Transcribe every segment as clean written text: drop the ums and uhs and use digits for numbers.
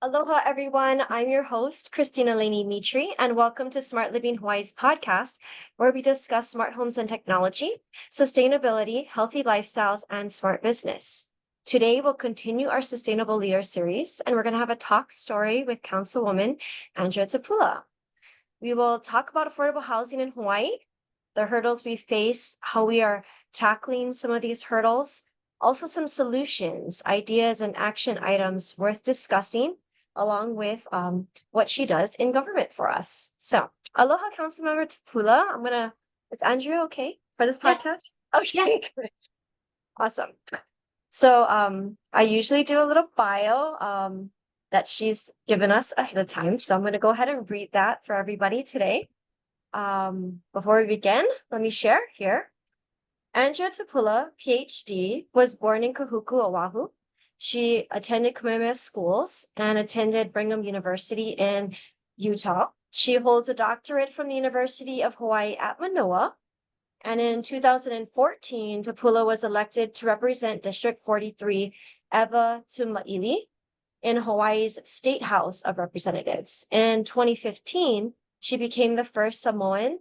Aloha, everyone. I'm your host, Christina Laney Mitri, and welcome to Smart Living Hawaii's podcast, where we discuss smart homes and technology, sustainability, healthy lifestyles, and smart business. Today, we'll continue our Sustainable Leader series, and we're going to have a talk story with Councilwoman Andria Tupola. We will talk about affordable housing in Hawaii, the hurdles we face, how we are tackling some of these hurdles, also some solutions, ideas, and action items worth discussing, along with what she does in government for us. So, aloha, Councilmember Tupola. Is Andrea okay for this Yeah, podcast? yeah. Okay, good. Awesome. So, I usually do a little bio that she's given us ahead of time. So I'm going to go ahead and read that for everybody today. Before we begin, let me share here. Andria Tupola, Ph.D., was born in Kahuku, Oʻahu. She attended Kamehameha Schools and attended Brigham University in Utah. She holds a doctorate from the University of Hawaiʻi at Mānoa. And in 2014, Tupola was elected to represent District 43, ʻEwa to Māʻili, in Hawaii's State House of Representatives. In 2015, she became the first Samoan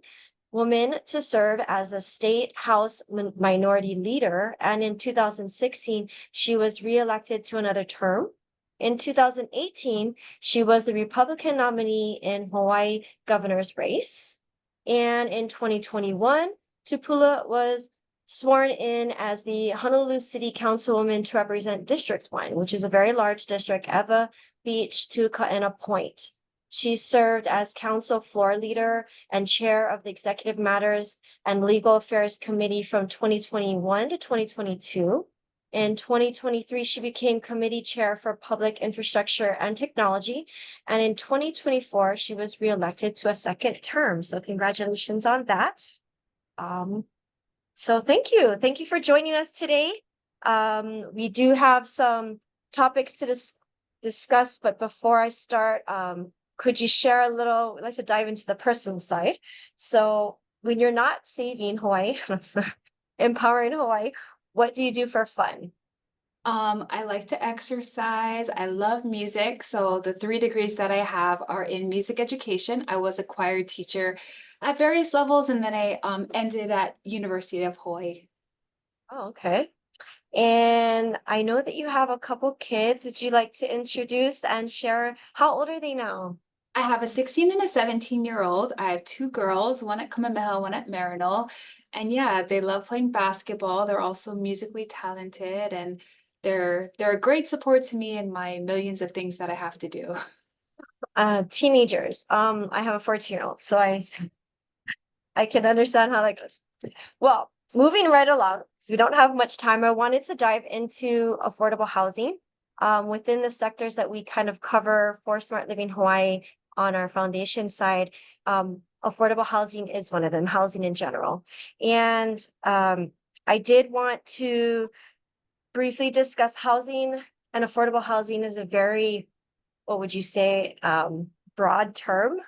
woman to serve as a state house minority leader. And in 2016, she was reelected to another term. In 2018, she was the Republican nominee in Hawaii governor's race. And in 2021, Tupola was sworn in as the Honolulu City Councilwoman to represent District 1, which is a very large district, ʻEwa Beach to Kaʻena Point. She served as council floor leader and chair of the Executive Matters and Legal Affairs Committee from 2021 to 2022. In 2023, she became committee chair for public infrastructure and technology. And in 2024, she was reelected to a second term. So congratulations on that. So thank you. Thank you for joining us today. We do have some topics to discuss, but before I start, could you share a little, I'd like to dive into the personal side. So when you're not saving Hawaii, empowering Hawaii, what do you do for fun? I like to exercise. I love music. So the 3 degrees that I have are in music education. I was a choir teacher at various levels, and then I ended at University of Hawaiʻi. Oh, okay. And I know that you have a couple kids. Would you like to introduce and share how old are they now? I have a 16 and a 17-year-old. I have 2 girls, one at Kamehameha, one at Maryknoll. And yeah, they love playing basketball. They're also musically talented, and they're a great support to me in my millions of things that I have to do. Teenagers. I have a 14-year-old, so I can understand how that goes. Well, moving right along, because we don't have much time, I wanted to dive into affordable housing. Within the sectors that we kind of cover for Smart Living Hawaii on our foundation side, affordable housing is one of them, housing in general. And I did want to briefly discuss housing, and affordable housing is a very, what would you say, broad term.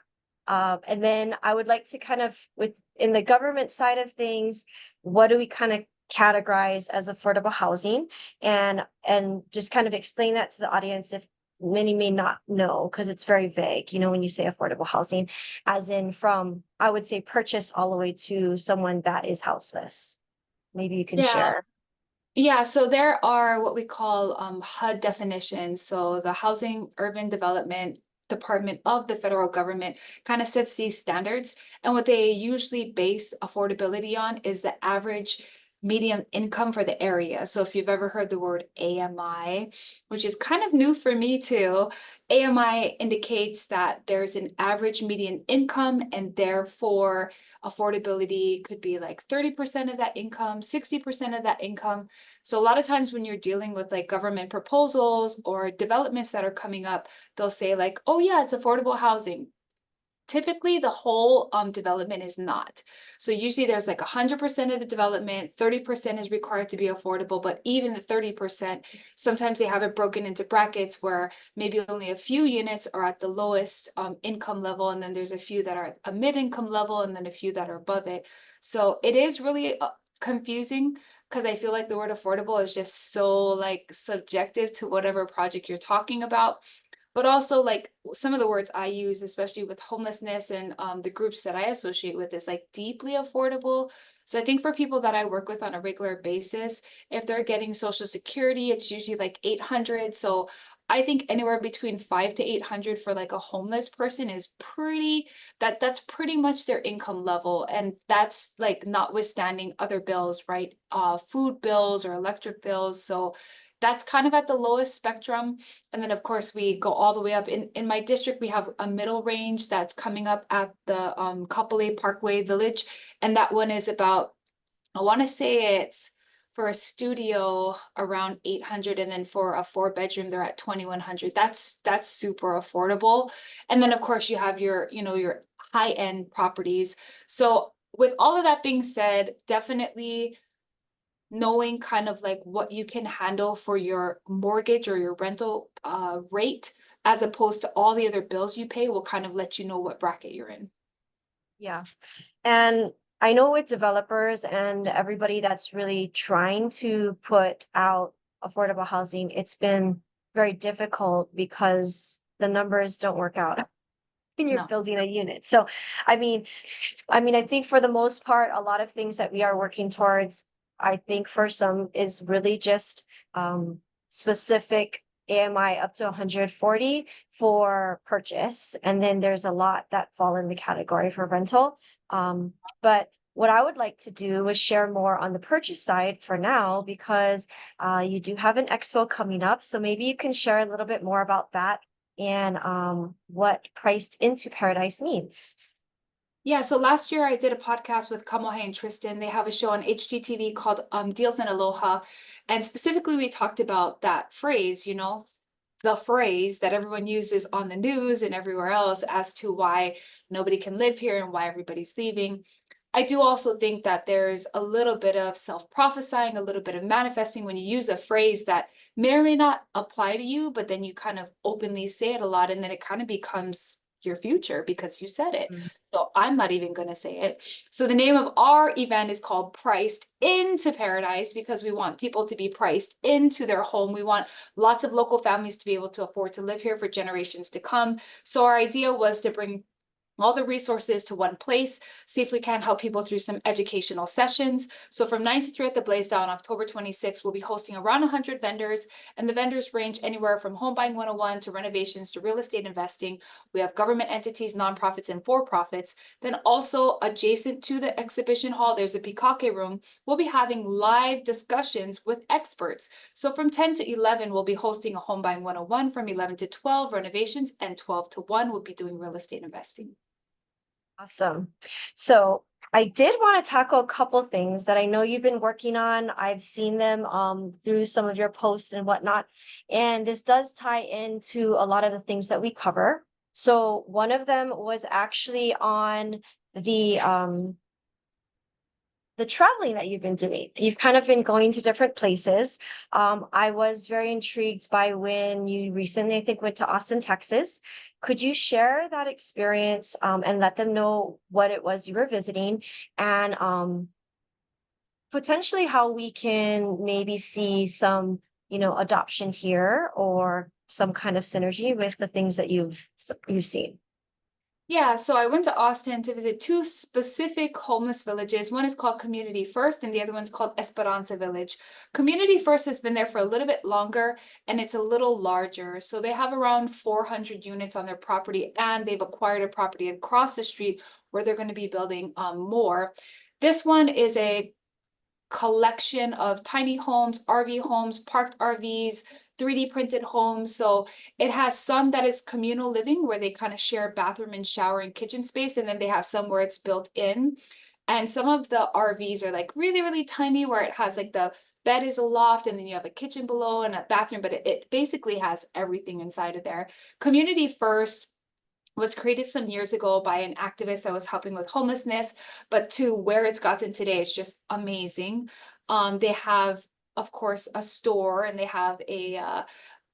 And then I would like to kind of, in the government side of things, what do we kind of categorize as affordable housing, and just kind of explain that to the audience if many may not know, because it's very vague, when you say affordable housing, as in from, I would say, purchase all the way to someone that is houseless. Maybe you can Yeah. share. Yeah, so there are what we call HUD definitions. So the Housing Urban Development Department of the federal government kind of sets these standards. And what they usually base affordability on is the average median income for the area. So if you've ever heard the word AMI, which is kind of new for me too, AMI indicates that there's an average median income, and therefore affordability could be like 30% of that income, 60% of that income. So a lot of times when you're dealing with like government proposals or developments that are coming up, they'll say like, oh yeah, it's affordable housing. Typically, the whole development is not. So usually there's like 100% of the development, 30% is required to be affordable, but even the 30%, sometimes they have it broken into brackets where maybe only a few units are at the lowest income level, and then there's a few that are at a mid-income level, and then a few that are above it. So it is really confusing, because I feel like the word affordable is just so like subjective to whatever project you're talking about. but also like some of the words I use, especially with homelessness and the groups that I associate with, is like deeply affordable. So I think for people that I work with on a regular basis, if they're getting Social Security, it's usually like 800. So I think anywhere between 5 to 800 for like a homeless person is that's pretty much their income level. And that's like notwithstanding other bills, right? Food bills or electric bills. So that's kind of at the lowest spectrum. And then of course we go all the way up. In my district, we have a middle range that's coming up at the Kapolei Parkway Village. And that one is about, I want to say it's for a studio around 800, and then for a 4-bedroom they're at 2100. That's super affordable. And then of course you have your, you know, your high-end properties. So with all of that being said, definitely knowing kind of like what you can handle for your mortgage or your rental rate, as opposed to all the other bills you pay, will kind of let you know what bracket you're in. Yeah. And I know with developers and everybody that's really trying to put out affordable housing, it's been very difficult because the numbers don't work out when you're No. building a unit. So, I mean, I think for the most part, a lot of things that we are working towards, I think for some is really just specific AMI up to 140 for purchase. And then there's a lot that fall in the category for rental. But what I would like to do is share more on the purchase side for now, because you do have an expo coming up. So maybe you can share a little bit more about that and what priced into paradise means. Yeah, so last year I did a podcast with Kamehameha and Tristan. They have a show on HGTV called Deals in Aloha. And specifically, we talked about that phrase, you know, the phrase that everyone uses on the news and everywhere else as to why nobody can live here and why everybody's leaving. I do also think that there's a little bit of self-prophesying, a little bit of manifesting when you use a phrase that may or may not apply to you, but then you kind of openly say it a lot, and then it kind of becomes your future because you said it. So I'm not even going to say it. So the name of our event is called Priced into Paradise, because we want people to be priced into their home. We want lots of local families to be able to afford to live here for generations to come. So our idea was to bring all the resources to one place, see if we can help people through some educational sessions. So from 9 to 3 at the Blaisdell on October 26th, we'll be hosting around 100 vendors, and the vendors range anywhere from home buying 101 to renovations to real estate investing. We have government entities, nonprofits, and for-profits. Then also adjacent to the exhibition hall, there's a Pikake room. We'll be having live discussions with experts. So from 10 to 11, we'll be hosting a home buying 101, from 11 to 12 renovations, and 12 to 1, we'll be doing real estate investing. Awesome. So I did want to tackle a couple things that I know you've been working on. I've seen them through some of your posts and whatnot. And this does tie into a lot of the things that we cover. So one of them was actually on the traveling that you've been doing. You've kind of been going to different places. I was very intrigued by when you recently, I think, went to Austin, Texas. Could you share that experience and let them know what it was you were visiting, and potentially how we can maybe see some, adoption here or some kind of synergy with the things that you've seen? Yeah, so I went to Austin to visit two specific homeless villages. One is called Community First, and the other one's called Esperanza Village. Community First has been there for a little bit longer, and it's a little larger. So they have around 400 units on their property, and they've acquired a property across the street where they're going to be building more. This one is a collection of tiny homes, RV homes, parked RVs, 3D printed homes. So it has some that is communal living where they kind of share bathroom and shower and kitchen space. And then they have some where it's built in. And some of the RVs are like really, really tiny, where it has like the bed is a loft and then you have a kitchen below and a bathroom, but it basically has everything inside of there. Community First was created some years ago by an activist that was helping with homelessness, but to where it's gotten today, it's just amazing. They have, of course, a store, and they have a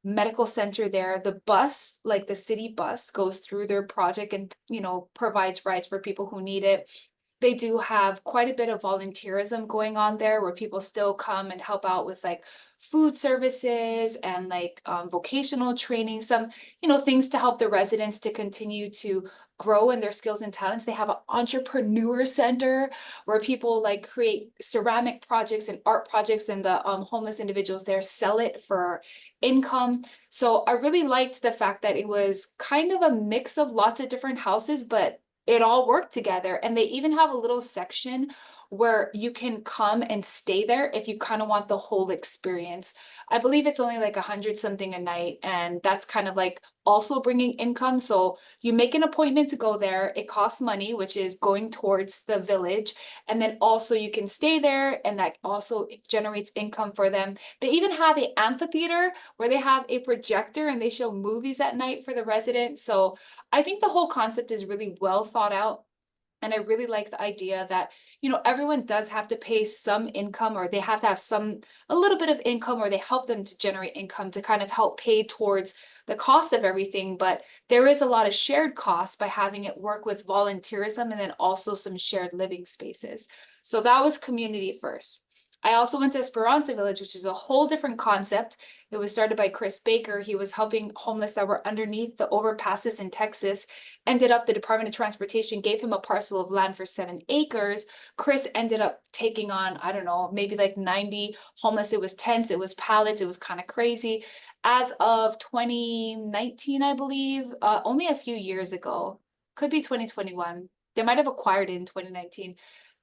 medical center there. The bus, like the city bus, goes through their project and, provides rides for people who need it. They do have quite a bit of volunteerism going on there, where people still come and help out with like food services and like vocational training, some, things to help the residents to continue to grow in their skills and talents. They have an entrepreneur center where people like create ceramic projects and art projects, and the homeless individuals there sell it for income. So I really liked the fact that it was kind of a mix of lots of different houses, but it all worked together. And they even have a little section where you can come and stay there if you kind of want the whole experience. I believe it's only like 100 something a night, and that's kind of like also bringing income. So you make an appointment to go there. It costs money, which is going towards the village. And then also you can stay there, and that also generates income for them. They even have an amphitheater where they have a projector and they show movies at night for the residents. So I think the whole concept is really well thought out. And I really like the idea that, everyone does have to pay some income, or they have to have a little bit of income, or they help them to generate income to kind of help pay towards the cost of everything. But there is a lot of shared costs by having it work with volunteerism, and then also some shared living spaces. So that was community first. I also went to Esperanza Village, which is a whole different concept. It was started by Chris Baker. He was helping homeless that were underneath the overpasses in Texas. Ended up, the Department of Transportation gave him a parcel of land for 7 acres. Chris ended up taking on, I don't know, maybe like 90 homeless. It was tents, it was pallets, it was kind of crazy. As of 2019, I believe, only a few years ago, could be 2021. They might have acquired it in 2019.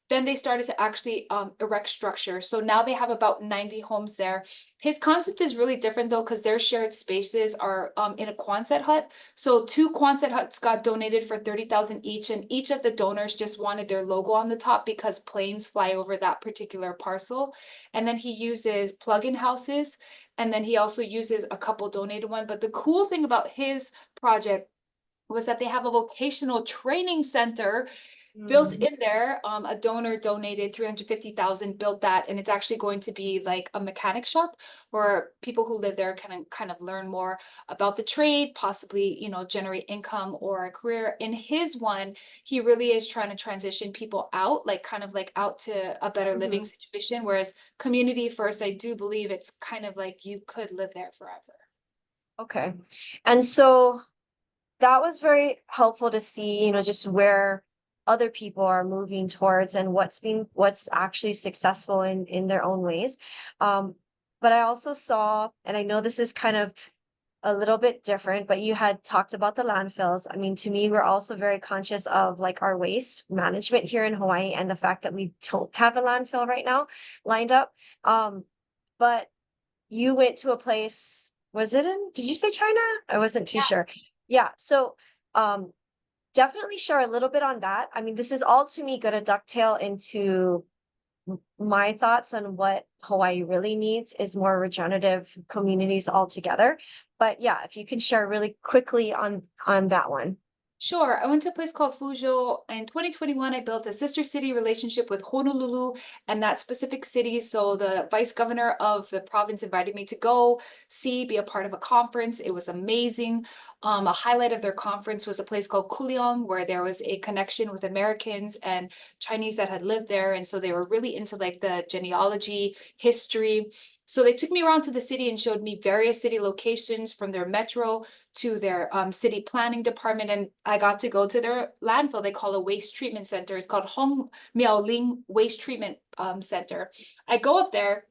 Then they started to actually erect structure. So now they have about 90 homes there. His concept is really different though, because their shared spaces are in a Quonset hut. So 2 Quonset huts got donated for 30,000 each, and each of the donors just wanted their logo on the top because planes fly over that particular parcel. And then he uses plug-in houses, and then he also uses a couple donated one. But the cool thing about his project was that they have a vocational training center built in there. A donor donated 350,000, built that, and it's actually going to be like a mechanic shop where people who live there can kind of learn more about the trade, possibly, generate income or a career. In his one, he really is trying to transition people out, like kind of like out to a better living situation. Whereas community first, I do believe it's kind of like you could live there forever. Okay. And so that was very helpful to see, just where other people are moving towards and what's actually successful in their own ways. But I also saw, and I know this is kind of a little bit different, but you had talked about the landfills. I mean, to me, we're also very conscious of like our waste management here in Hawaii, and the fact that we don't have a landfill right now lined up. But you went to a place, did you say China? I wasn't too sure. Yeah. So, definitely share a little bit on that. I mean, this is all to me gonna dovetail into my thoughts on what Hawaii really needs is more regenerative communities altogether. But yeah, if you can share really quickly on that one. Sure. I went to a place called Fujo. In 2021, I built a sister city relationship with Honolulu and that specific city. So the vice governor of the province invited me to go be a part of a conference. It was amazing. A highlight of their conference was a place called Kuleong, where there was a connection with Americans and Chinese that had lived there. And so they were really into like the genealogy, history. So they took me around to the city and showed me various city locations, from their metro to their city planning department. And I got to go to their landfill they call a waste treatment center. It's called Hong Miaoling Waste Treatment Center. I go up there.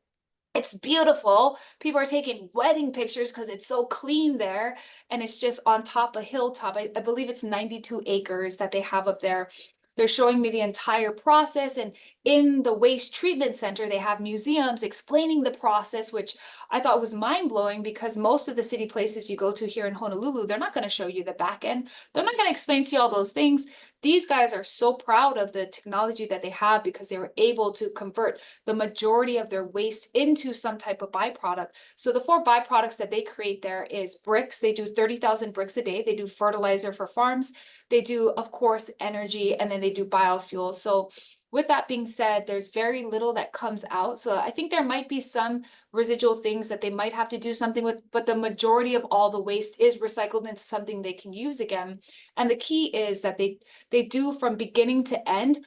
It's beautiful. People are taking wedding pictures because it's so clean there. And it's just on top, a hilltop. I believe it's 92 acres that they have up there. They're showing me the entire process. And in the waste treatment center, they have museums explaining the process, which I thought was mind blowing, because most of the city places you go to here in Honolulu, they're not going to show you the back end. They're not going to explain to you all those things. These guys are so proud of the technology that they have, because they were able to convert the majority of their waste into some type of byproduct. So the 4 byproducts that they create there is bricks. They do 30,000 bricks a day. They do fertilizer for farms. They do, of course, energy, and then they do biofuel. So with that being said, there's very little that comes out. So I think there might be some residual things that they might have to do something with, but the majority of all the waste is recycled into something they can use again. And the key is that they do from beginning to end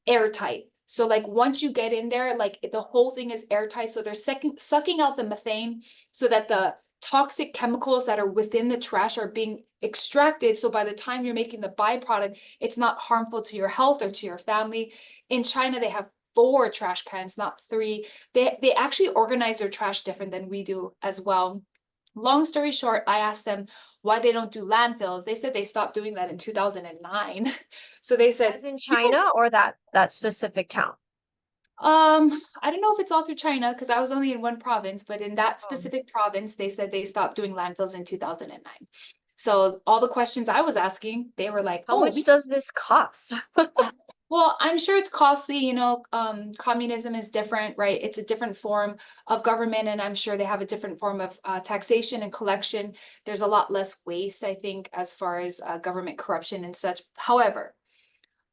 airtight. So like once you get in there, like the whole thing is airtight. So they're sucking out the methane so that the toxic chemicals that are within the trash are being extracted. So by the time you're making the byproduct, it's not harmful to your health or to your family. In China, they have 4 trash cans, not 3. They actually organize their trash different than we do as well. Long story short, I asked them why they don't do landfills. They said they stopped doing that in 2009. So they said, As in China or that specific town? I don't know if it's all through China because I was only in one province, but in that Oh. specific province, they said they stopped doing landfills in 2009. So all the questions I was asking, they were like, How "Oh, much does this cost? well, I'm sure it's costly, you know, communism is different, right? It's a different form of government, and I'm sure they have a different form of taxation and collection. There's a lot less waste, I think, as far as government corruption and such. However,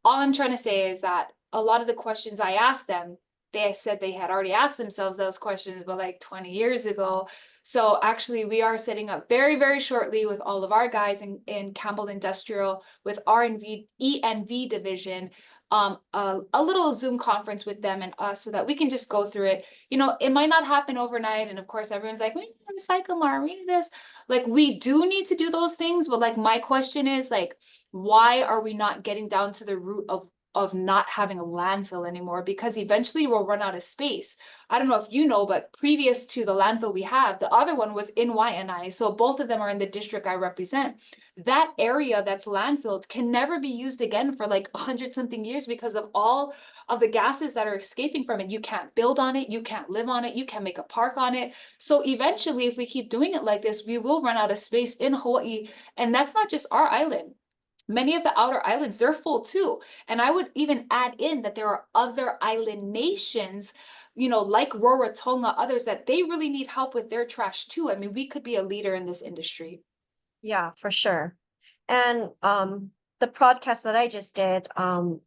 all I'm trying to say is that a lot of the questions I asked them, they said they had already asked themselves those questions, but like 20 years ago. So actually, we are setting up very, very shortly with all of our guys in Campbell Industrial with R&V, ENV division, a little Zoom conference with them and us so that we can just go through it. You know, it might not happen overnight. And of course, everyone's like, we need to recycle more, we need this. Like, we do need to do those things. But like, my question is like, why are we not getting down to the root of not having a landfill anymore? Because eventually we'll run out of space. I don't know if you know, but previous to the landfill we have, the other one was in Waianae. So both of them are in the district I represent. That area that's landfilled can never be used again for like 100-something years because of all of the gases that are escaping from it. You can't build on it, you can't live on it, you can't make a park on it. So eventually, if we keep doing it like this, we will run out of space in Hawaii. And that's not just our island. Many of the outer islands, they're full too. And I would even add in that there are other island nations, you know, like Rarotonga, others that they really need help with their trash too. I mean, we could be a leader in this industry. Yeah, for sure. And the podcast that I just did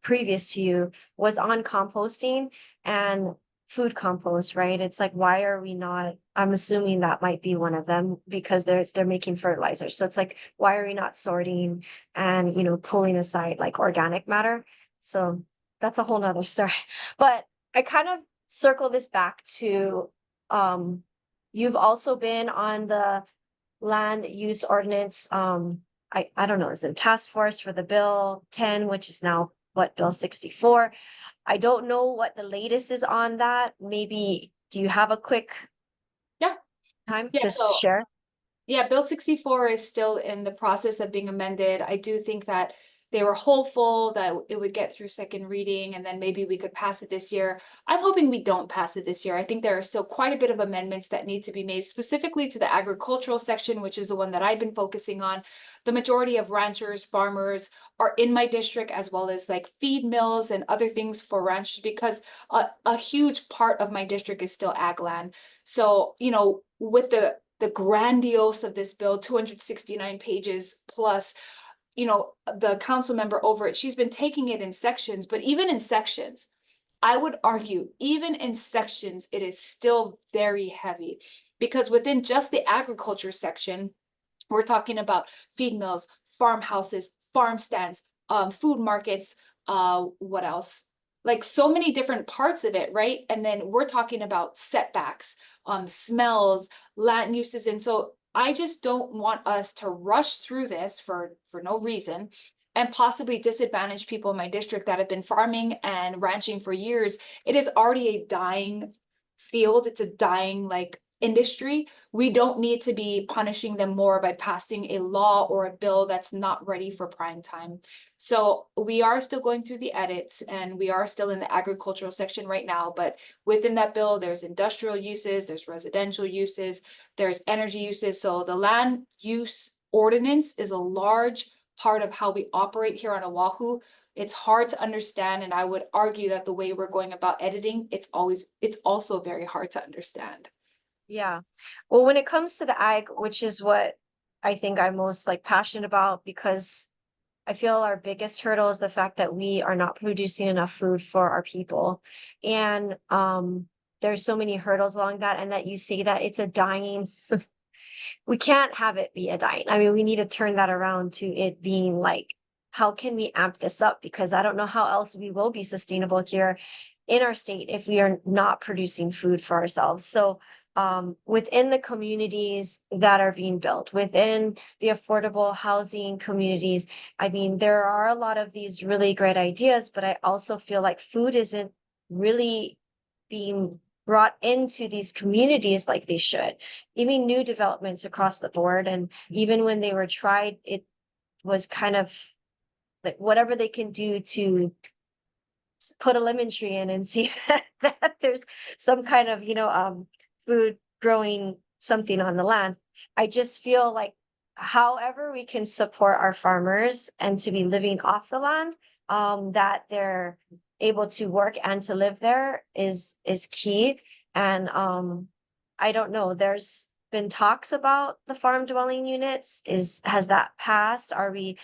previous to you was on composting and food compost, right? It's like, why are we not, I'm assuming that might be one of them because they're making fertilizer. So it's like, why are we not sorting and, you know, pulling aside like organic matter? So that's a whole nother story. But I kind of circle this back to you've also been on the land use ordinance. I don't know, is it a task force for the bill 10, which is now what, bill 64? I don't know what the latest is on that. Maybe do you have a quick Yeah. time Yeah. to So share? yeah, Bill 64 is still in the process of being amended. I do think that they were hopeful that it would get through second reading and then maybe we could pass it this year. I'm hoping we don't pass it this year. I think there are still quite a bit of amendments that need to be made specifically to the agricultural section, which is the one that I've been focusing on. The majority of ranchers, farmers are in my district, as well as like feed mills and other things for ranchers, because a huge part of my district is still ag land. So, you know, with the grandiose of this bill, 269 pages plus, you know, the council member over it, she's been taking it in sections, but even in sections, I would argue, even in sections, it is still very heavy because within just the agriculture section, we're talking about feed mills, farmhouses, farm stands, food markets, what else? Like so many different parts of it, right? And then we're talking about setbacks, smells, land uses. And so I just don't want us to rush through this for no reason and possibly disadvantage people in my district that have been farming and ranching for years. It is already a dying field. It's a dying like industry. We don't need to be punishing them more by passing a law or a bill that's not ready for prime time. So we are still going through the edits and we are still in the agricultural section right now, but within that bill, there's industrial uses, there's residential uses, there's energy uses. So the land use ordinance is a large part of how we operate here on Oahu. It's hard to understand, and I would argue that the way we're going about editing, it's also very hard to understand. Yeah. Well, when it comes to the ag, which is what I think I'm most like passionate about, because I feel our biggest hurdle is the fact that we are not producing enough food for our people. And there's so many hurdles along that, and that you say that it's a dying we can't have it be a dying. I mean, we need to turn that around to it being like, how can we amp this up? Because I don't know how else we will be sustainable here in our state if we are not producing food for ourselves. So within the communities that are being built, within the affordable housing communities, I mean, there are a lot of these really great ideas, but I also feel like food isn't really being brought into these communities like they should. Even new developments across the board, and even when they were tried, it was kind of like whatever they can do to put a lemon tree in and see that there's some kind of, food growing something on the land. I just feel like however we can support our farmers and to be living off the land, that they're able to work and to live there is key. And I don't know, there's been talks about the farm dwelling units. Has that passed? Are we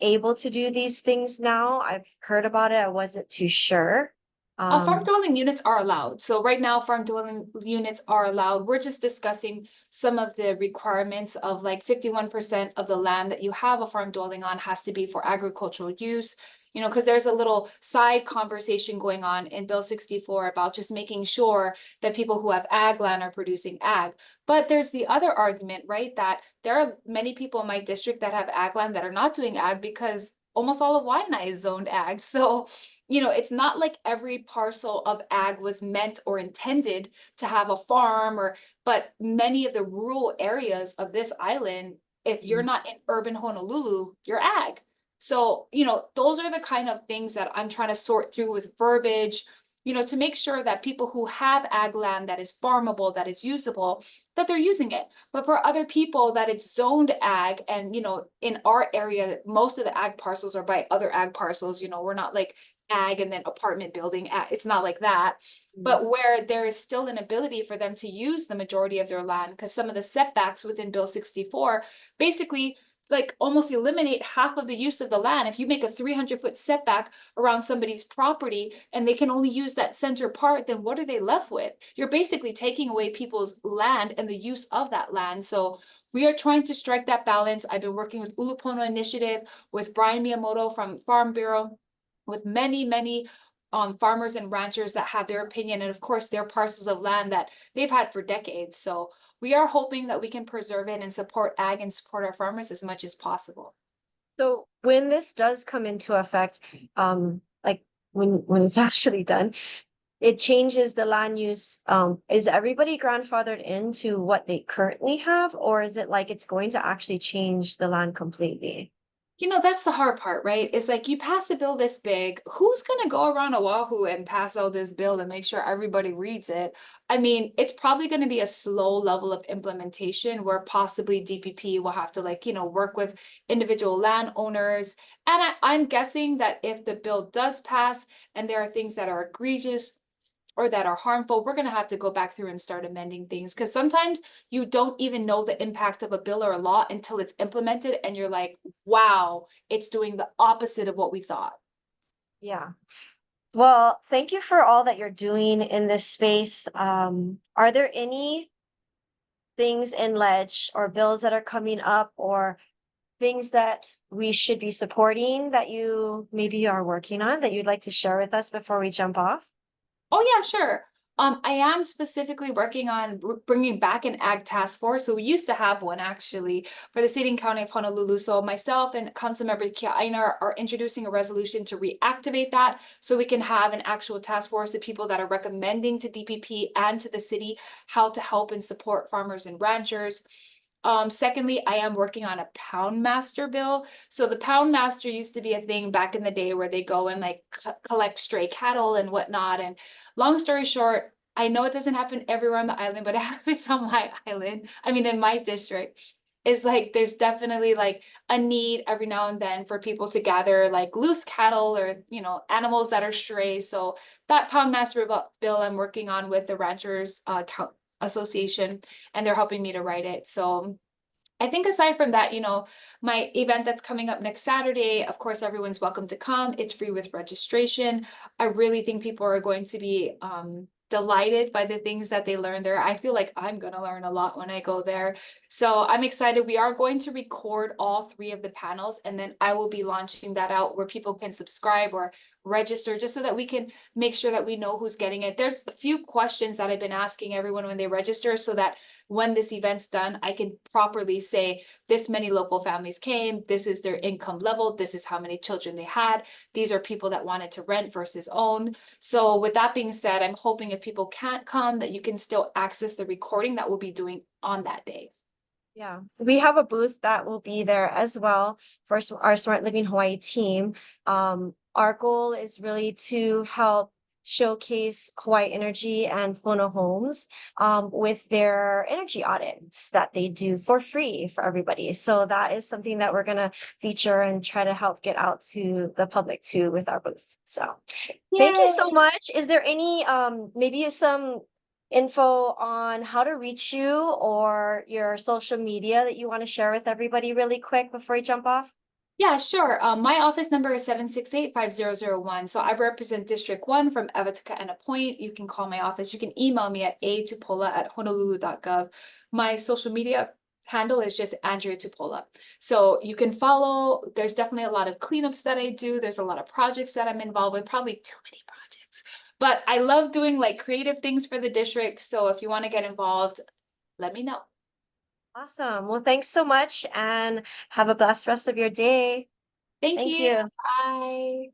able to do these things now? I've heard about it. I wasn't too sure. Farm dwelling units are allowed. So right now, farm dwelling units are allowed. We're just discussing some of the requirements of like 51% of the land that you have a farm dwelling on has to be for agricultural use. You know, because there's a little side conversation going on in Bill 64 about just making sure that people who have ag land are producing ag. But there's the other argument, right? That there are many people in my district that have ag land that are not doing ag because almost all of Waianae is zoned ag. So it's not like every parcel of ag was meant or intended to have a farm but many of the rural areas of this island, if you're not in urban Honolulu, you're ag. So, those are the kind of things that I'm trying to sort through with verbiage, to make sure that people who have ag land that is farmable, that is usable, that they're using it. But for other people that it's zoned ag and, in our area, most of the ag parcels are by other ag parcels, we're not like ag and then apartment building. It's not like that. But where there is still an ability for them to use the majority of their land, because some of the setbacks within Bill 64 basically like almost eliminate half of the use of the land. If you make a 300-foot setback around somebody's property and they can only use that center part, then what are they left with? You're basically taking away people's land and the use of that land. So we are trying to strike that balance. I've been working with Ulupono Initiative, with Brian Miyamoto from Farm Bureau, with many farmers and ranchers that have their opinion, and of course their parcels of land that they've had for decades. So we are hoping that we can preserve it and support ag and support our farmers as much as possible. So when this does come into effect, like when it's actually done, it changes the land use. Is everybody grandfathered into what they currently have, or is it like it's going to actually change the land completely? That's the hard part, right? It's like you pass a bill this big. Who's going to go around Oahu and pass out this bill and make sure everybody reads it? I mean, it's probably going to be a slow level of implementation where possibly DPP will have to work with individual landowners. And I'm guessing that if the bill does pass and there are things that are egregious or that are harmful, we're going to have to go back through and start amending things, because sometimes you don't even know the impact of a bill or a law until it's implemented and you're like, wow, it's doing the opposite of what we thought. Yeah. Well, thank you for all that you're doing in this space. Are there any things in ledge or bills that are coming up or things that we should be supporting that you maybe are working on that you'd like to share with us before we jump off? Oh yeah, sure. I am specifically working on bringing back an ag task force. So we used to have one actually for the city and county of Honolulu. So myself and Councilmember Kaʻena are introducing a resolution to reactivate that so we can have an actual task force of people that are recommending to DPP and to the city how to help and support farmers and ranchers. Secondly, I am working on a pound master bill. So the pound master used to be a thing back in the day where they go and collect stray cattle and whatnot. And long story short, I know it doesn't happen everywhere on the island, but it happens on my island. I mean, in my district, is there's definitely a need every now and then for people to gather loose cattle or animals that are stray. So that pound master bill I'm working on with the Ranchers Association, and they're helping me to write it. So I think aside from that, my event that's coming up next Saturday, of course, everyone's welcome to come. It's free with registration. I really think people are going to be delighted by the things that they learn there. I feel like I'm going to learn a lot when I go there. So I'm excited. We are going to record all 3 of the panels, and then I will be launching that out where people can subscribe or register, just so that we can make sure that we know who's getting it. There's a few questions that I've been asking everyone when they register, so that when this event's done, I can properly say this many local families came, this is their income level, this is how many children they had, these are people that wanted to rent versus own. So with that being said, I'm hoping if people can't come, that you can still access the recording that we'll be doing on that day. Yeah, we have a booth that will be there as well for our Smart Living Hawaii team. Our goal is really to help showcase Hawaii Energy and Puna Homes with their energy audits that they do for free for everybody. So that is something that we're going to feature and try to help get out to the public too with our booth. So thank you so Yay! much. Is there any maybe some info on how to reach you or your social media that you want to share with everybody really quick before you jump off? Yeah, sure. My office number is 768-5001. So I represent District 1 from ʻEwa to Kaʻena Point. You can call my office. You can email me at atupola@honolulu.gov. My social media handle is just Andria Tupola. So you can follow. There's definitely a lot of cleanups that I do. There's a lot of projects that I'm involved with, probably too many projects. But I love doing like creative things for the district. So if you want to get involved, let me know. Awesome. Well, thanks so much and have a blessed rest of your day. Thank Thank you. you. Bye.